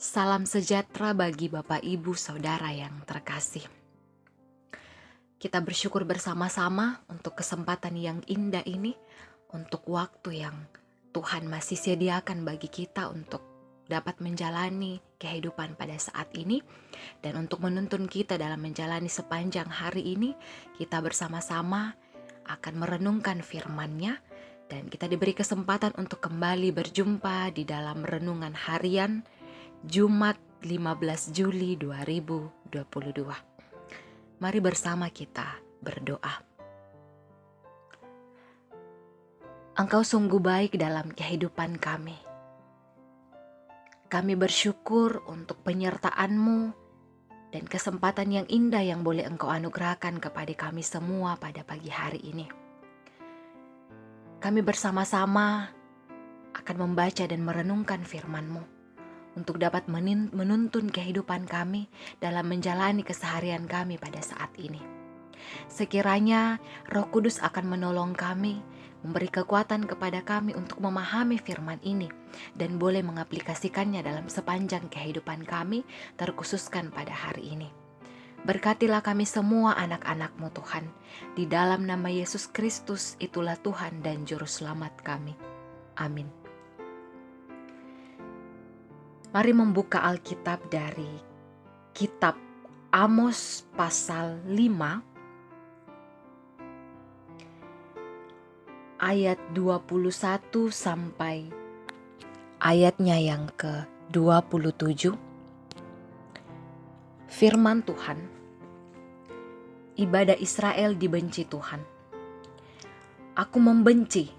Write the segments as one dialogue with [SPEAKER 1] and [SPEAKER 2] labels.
[SPEAKER 1] Salam sejahtera bagi Bapak Ibu Saudara yang terkasih. Kita bersyukur bersama-sama untuk kesempatan yang indah ini, untuk waktu yang Tuhan masih sediakan bagi kita untuk dapat menjalani kehidupan pada saat ini, dan untuk menuntun kita dalam menjalani sepanjang hari ini. Kita bersama-sama akan merenungkan firman-Nya, dan kita diberi kesempatan untuk kembali berjumpa di dalam renungan harian Jumat 15 Juli 2022. Mari bersama kita berdoa. Engkau sungguh baik dalam kehidupan kami. Kami bersyukur untuk penyertaan-Mu dan kesempatan yang indah yang boleh Engkau anugerahkan kepada kami semua pada pagi hari ini. Kami bersama-sama akan membaca dan merenungkan firman-Mu untuk dapat menuntun kehidupan kami dalam menjalani keseharian kami pada saat ini. Sekiranya Roh Kudus akan menolong kami, memberi kekuatan kepada kami untuk memahami firman ini dan boleh mengaplikasikannya dalam sepanjang kehidupan kami, terkhususkan pada hari ini. Berkatilah kami semua anak-anak-Mu Tuhan, di dalam nama Yesus Kristus, itulah Tuhan dan Juru Selamat kami. Amin. Mari membuka Alkitab dari kitab Amos pasal 5 ayat 21 sampai ayatnya yang ke-27. Firman Tuhan, ibadah Israel dibenci Tuhan. Aku membenci,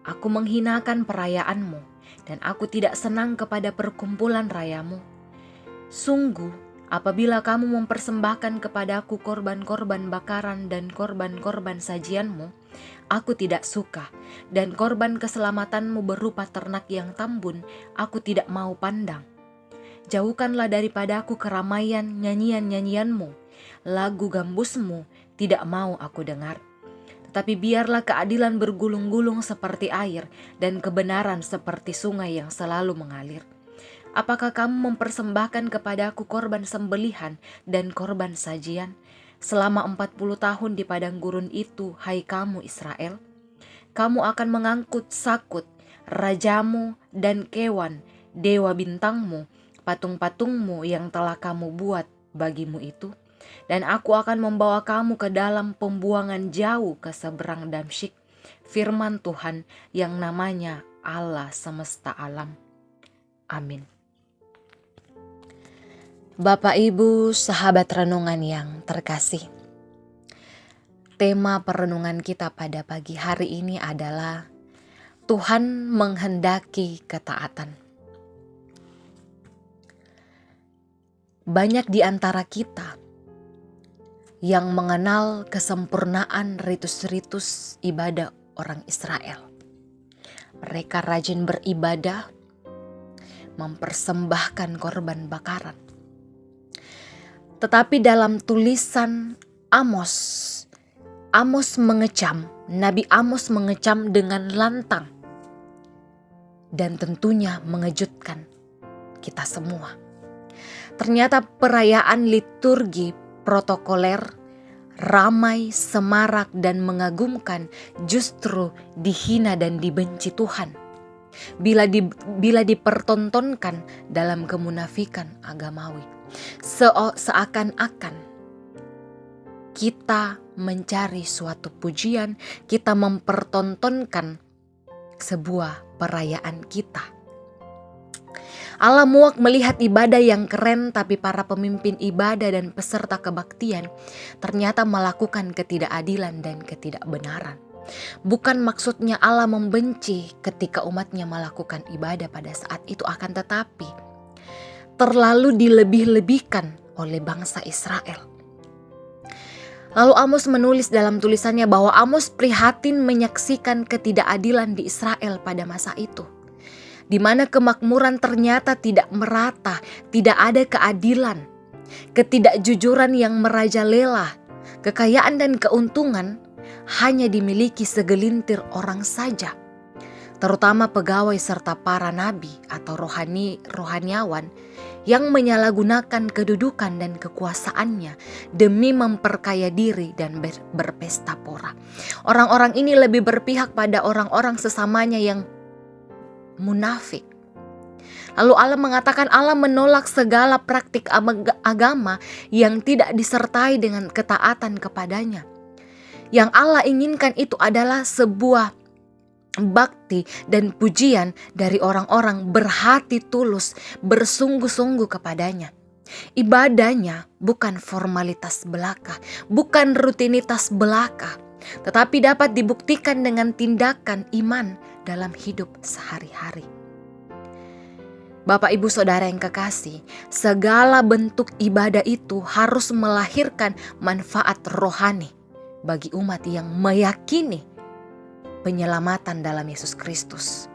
[SPEAKER 1] aku menghinakan perayaan-Mu, dan aku tidak senang kepada perkumpulan rayamu. Sungguh, apabila kamu mempersembahkan kepadaku korban-korban bakaran dan korban-korban sajianmu, aku tidak suka, dan korban keselamatanmu berupa ternak yang tambun, aku tidak mau pandang. Jauhkanlah daripadaku keramaian nyanyian-nyanyianmu, lagu gambusmu tidak mau aku dengar. Tapi biarlah keadilan bergulung-gulung seperti air dan kebenaran seperti sungai yang selalu mengalir. Apakah kamu mempersembahkan kepadaku korban sembelihan dan korban sajian selama 40 tahun di padang gurun itu, hai kamu Israel? Kamu akan mengangkut sakut, rajamu dan kewan, dewa bintangmu, patung-patungmu yang telah kamu buat bagimu itu. Dan aku akan membawa kamu ke dalam pembuangan jauh ke seberang Damsyik, firman Tuhan yang namanya Allah semesta alam. Amin. Bapak Ibu sahabat renungan yang terkasih, tema perenungan kita pada pagi hari ini adalah Tuhan menghendaki ketaatan. Banyak di antara kita yang mengenal kesempurnaan ritus-ritus ibadah orang Israel. Mereka rajin beribadah, mempersembahkan korban bakaran. Tetapi dalam tulisan Amos mengecam, Nabi Amos mengecam dengan lantang dan tentunya mengejutkan kita semua. Ternyata perayaan liturgi protokoler, ramai, semarak, dan mengagumkan justru dihina dan dibenci Tuhan bila dipertontonkan dalam kemunafikan agamawi. Seakan-akan kita mencari suatu pujian, kita mempertontonkan sebuah perayaan kita. Allah muak melihat ibadah yang keren, tapi para pemimpin ibadah dan peserta kebaktian ternyata melakukan ketidakadilan dan ketidakbenaran. Bukan maksudnya Allah membenci ketika umatnya melakukan ibadah pada saat itu, akan tetapi terlalu dilebih-lebihkan oleh bangsa Israel. Lalu Amos menulis dalam tulisannya bahwa Amos prihatin menyaksikan ketidakadilan di Israel pada masa itu, di mana kemakmuran ternyata tidak merata, tidak ada keadilan, ketidakjujuran yang merajalela, kekayaan dan keuntungan hanya dimiliki segelintir orang saja, terutama pegawai serta para nabi atau rohaniawan yang menyalahgunakan kedudukan dan kekuasaannya demi memperkaya diri dan berpesta pora. Orang-orang ini lebih berpihak pada orang-orang sesamanya yang munafik. Lalu Allah mengatakan Allah menolak segala praktik agama yang tidak disertai dengan ketaatan kepadanya. Yang Allah inginkan itu adalah sebuah bakti dan pujian dari orang-orang berhati tulus, bersungguh-sungguh kepadanya. Ibadahnya bukan formalitas belaka, bukan rutinitas belaka, tetapi dapat dibuktikan dengan tindakan iman dalam hidup sehari-hari. Bapak, Ibu, Saudara yang kekasih, segala bentuk ibadah itu harus melahirkan manfaat rohani bagi umat yang meyakini penyelamatan dalam Yesus Kristus.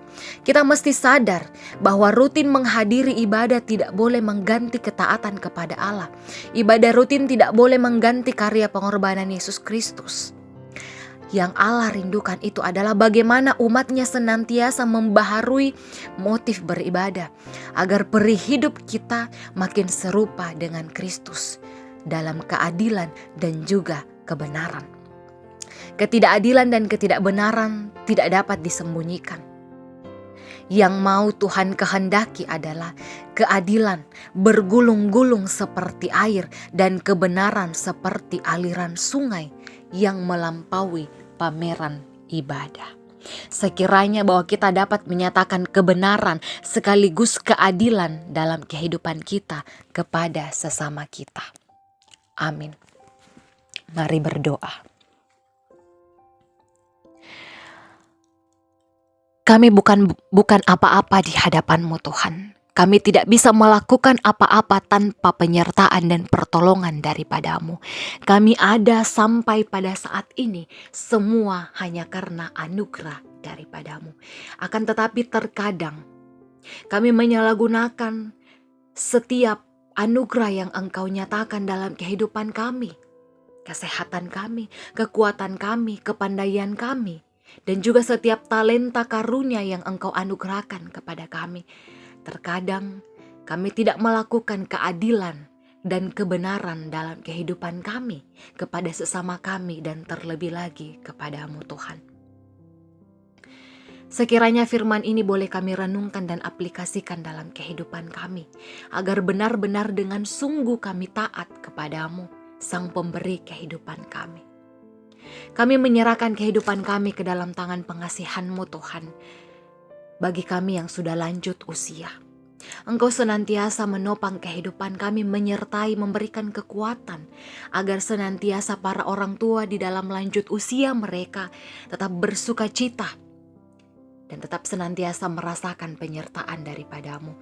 [SPEAKER 1] Kita mesti sadar bahwa rutin menghadiri ibadah tidak boleh mengganti ketaatan kepada Allah. Ibadah rutin tidak boleh mengganti karya pengorbanan Yesus Kristus. Yang Allah rindukan itu adalah bagaimana umatnya senantiasa membaharui motif beribadah agar perih hidup kita makin serupa dengan Kristus dalam keadilan dan juga kebenaran. Ketidakadilan dan ketidakbenaran tidak dapat disembunyikan. Yang mau Tuhan kehendaki adalah keadilan bergulung-gulung seperti air dan kebenaran seperti aliran sungai yang melampaui pameran ibadah. Sekiranya bahwa kita dapat menyatakan kebenaran sekaligus keadilan dalam kehidupan kita kepada sesama kita. Amin. Mari berdoa. Kami bukan apa-apa di hadapan-Mu Tuhan. Kami tidak bisa melakukan apa-apa tanpa penyertaan dan pertolongan daripada-Mu. Kami ada sampai pada saat ini semua hanya karena anugerah daripada-Mu. Akan tetapi terkadang kami menyalahgunakan setiap anugerah yang Engkau nyatakan dalam kehidupan kami. Kesehatan kami, kekuatan kami, kepandaian kami. Dan juga setiap talenta karunia yang Engkau anugerahkan kepada kami. Terkadang kami tidak melakukan keadilan dan kebenaran dalam kehidupan kami kepada sesama kami dan terlebih lagi kepada-Mu Tuhan. Sekiranya firman ini boleh kami renungkan dan aplikasikan dalam kehidupan kami, agar benar-benar dengan sungguh kami taat kepada-Mu, Sang Pemberi kehidupan kami. Kami menyerahkan kehidupan kami ke dalam tangan pengasihan-Mu Tuhan. Bagi kami yang sudah lanjut usia, Engkau senantiasa menopang kehidupan kami, menyertai, memberikan kekuatan agar senantiasa para orang tua di dalam lanjut usia mereka tetap bersuka cita dan tetap senantiasa merasakan penyertaan daripada-Mu.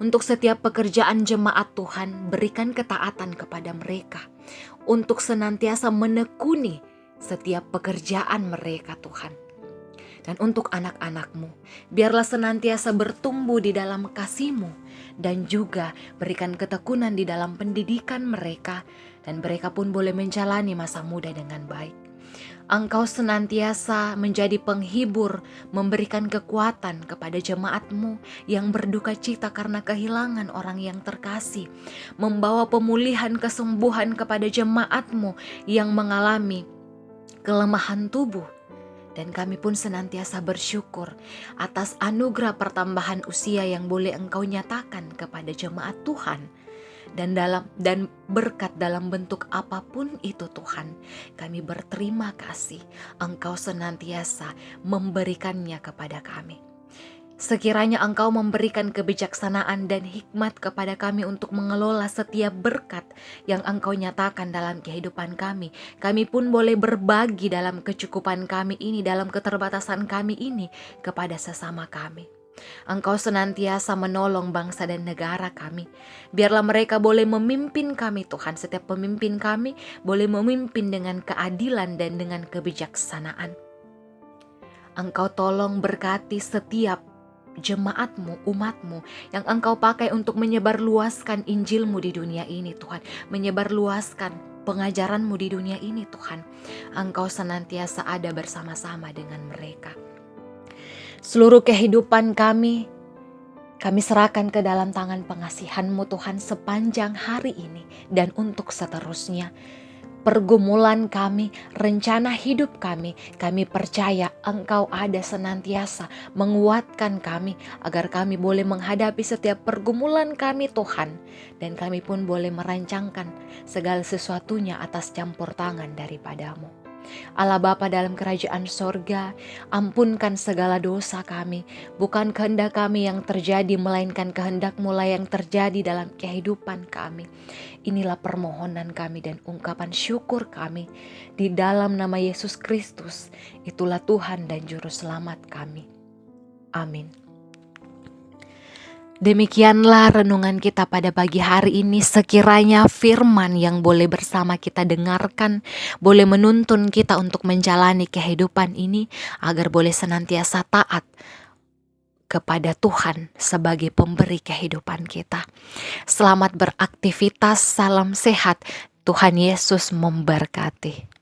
[SPEAKER 1] Untuk setiap pekerjaan jemaat Tuhan, berikan ketaatan kepada mereka untuk senantiasa menekuni setiap pekerjaan mereka Tuhan. Dan untuk anak-anak-Mu, biarlah senantiasa bertumbuh di dalam kasih-Mu dan juga berikan ketekunan di dalam pendidikan mereka dan mereka pun boleh menjalani masa muda dengan baik. Engkau senantiasa menjadi penghibur, memberikan kekuatan kepada jemaat-Mu yang berduka cita karena kehilangan orang yang terkasih, membawa pemulihan kesembuhan kepada jemaat-Mu yang mengalami kelemahan tubuh. Dan kami pun senantiasa bersyukur atas anugerah pertambahan usia yang boleh Engkau nyatakan kepada jemaat Tuhan. Dan berkat dalam bentuk apapun itu Tuhan, kami berterima kasih Engkau senantiasa memberikannya kepada kami. Sekiranya Engkau memberikan kebijaksanaan dan hikmat kepada kami untuk mengelola setiap berkat yang Engkau nyatakan dalam kehidupan kami. Kami pun boleh berbagi dalam kecukupan kami ini, dalam keterbatasan kami ini kepada sesama kami. Engkau senantiasa menolong bangsa dan negara kami. Biarlah mereka boleh memimpin kami Tuhan. Setiap pemimpin kami boleh memimpin dengan keadilan dan dengan kebijaksanaan. Engkau tolong berkati setiap jemaat-Mu, umat-Mu yang Engkau pakai untuk menyebarluaskan Injil-Mu di dunia ini Tuhan. Menyebarluaskan pengajaran-Mu di dunia ini Tuhan. Engkau senantiasa ada bersama-sama dengan mereka. Seluruh kehidupan kami Kami serahkan ke dalam tangan pengasihan-Mu Tuhan sepanjang hari ini dan untuk seterusnya. Pergumulan kami, rencana hidup kami percaya Engkau ada senantiasa menguatkan kami agar kami boleh menghadapi setiap pergumulan kami Tuhan. Dan kami pun boleh merancangkan segala sesuatunya atas campur tangan daripada-Mu. Allah Bapa dalam kerajaan sorga, ampunkan segala dosa kami. Bukan kehendak kami yang terjadi, melainkan kehendak-Mu lah yang terjadi dalam kehidupan kami. Inilah permohonan kami dan ungkapan syukur kami. Di dalam nama Yesus Kristus, itulah Tuhan dan Juru Selamat kami. Amin. Demikianlah renungan kita pada pagi hari ini. Sekiranya firman yang boleh bersama kita dengarkan boleh menuntun kita untuk menjalani kehidupan ini agar boleh senantiasa taat kepada Tuhan sebagai pemberi kehidupan kita. Selamat beraktivitas, salam sehat. Tuhan Yesus memberkati.